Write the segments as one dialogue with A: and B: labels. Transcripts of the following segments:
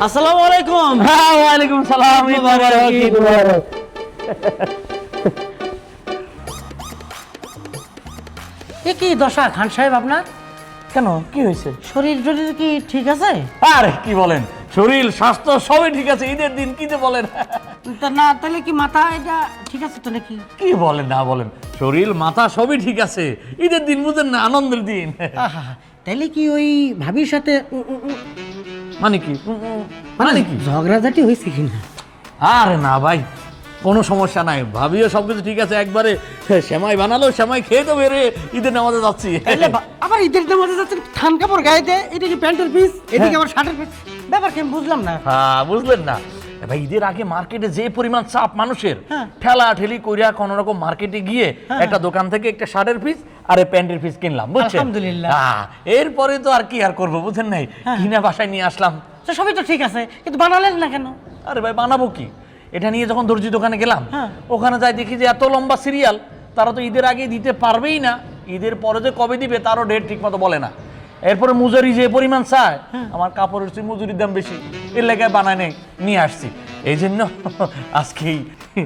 A: আসসালামু আলাইকুম।
B: হ্যাঁ, ওয়ালাইকুম সালাম। ঈদ মুবারক, ঈদ মুবারক।
A: এ কি দশা খান সাহেব আপনার?
B: কেন, কি হয়েছে?
A: শরীর টরীর কি ঠিক আছে?
B: আরে কি বলেন, শরীর স্বাস্থ্য সবই ঠিক আছে। ঈদের দিন কি যে বলেন।
A: তা না তাহলে কি মাথা এটা ঠিক আছে তো নাকি?
B: কি বলেন না বলেন, শরীর মাথা সবই ঠিক আছে। ঈদের দিন বুঝেন না, আনন্দের দিন।
A: আহা, তাহলে কি ওই ভাবির সাথে
B: মানে কি
A: মানে কি ঝগড়াঝাটি হয়েছে কিনা?
B: আরে না ভাই, কোনো সমস্যা নাই, ভাবিও সবকিছু ঠিক আছে। একবারে সেমাই বানালো, সেমাই খেয়ে তো বেরে ঈদের নামাজে যাচ্ছি।
A: তাহলে আবার ঈদের নামাজে যাচ্ছেন থান কাপড় গায়েতে, এটা কি প্যান্টের পিস, এদিকে আবার শার্টের পিস, ব্যাপার কি আমি বুঝলাম না।
B: হ্যাঁ, বুঝলেন না ভাই, ঈদের আগে মার্কেটে যে পরিমাণ চাপ মানুষের,
A: হ্যাঁ।
B: ঠেলা ঠেলি কইরা কোন রকম মার্কেটে গিয়ে একটা দোকান থেকে একটা শার্টের পিস আর প্যান্টের পিস কিনলাম, বুঝছেন?
A: আলহামদুলিল্লাহ।
B: এরপরে তো আর কি আর করবো, বুঝছেন নাই, কিনা বাসায় নিয়ে আসলাম।
A: তো সবই তো ঠিক আছে, কিন্তু বানালেন না কেন?
B: আরে ভাই, বানাবো কি? এটা নিয়ে যখন দর্জি দোকানে গেলাম,
A: হ্যাঁ।
B: ওখানে যাই দেখি যে এত লম্বা সিরিয়াল, তারা তো ঈদের আগে দিতে পারবেই না, ঈদের পরে যে কবে দিবে তারও ডেট ঠিক মতো বলে না। এরপরে মজুরি যে পরিমাণ চায়, আমার কাপড়ের চেয়ে মজুরির দাম বেশি, এর লেগে বানায় নেই, নিয়ে আসছি। এই জন্য আজকেই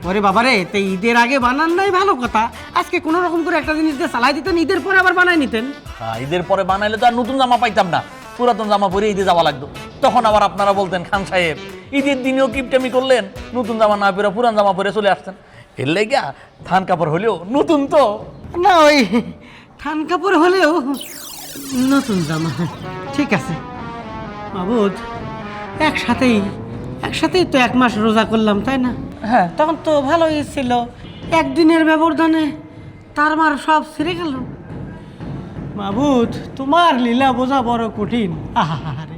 A: ওরে বাবারে, তো ঈদের আগে বানান নাই ভালো কথা, আজকে কোনো রকম করে একটা জিনিস দিয়ে চালাই দিতেন, ঈদের পরে আবার বানাই নিতেন।
B: ঈদের পরে বানাইলে তো আর নতুন জামা পাইতাম না, পুরাতন জামা পরে ঈদে যাওয়া লাগতো। তখন আবার আপনারা বলতেন, খান সাহেব ঈদের দিনেও কিপটামি করলেন, নতুন জামা না পরে পুরান জামা পরে চলে আসতেন। এর লেগা থান কাপড় হলেও নতুন তো।
A: না ওই থান কাপড় হলেও নতুন জামা, ঠিক আছে মাবুদ। একসাথেই তো 1 মাস রোজা করলাম, তাই না?
B: হ্যাঁ,
A: তখন তো ভালোই ছিল, একদিনের ব্যবধানে তার মার সব ছিঁড়ে গেল। মাবুদ, তোমার লীলা বোঝা বড় কঠিন। আহারে,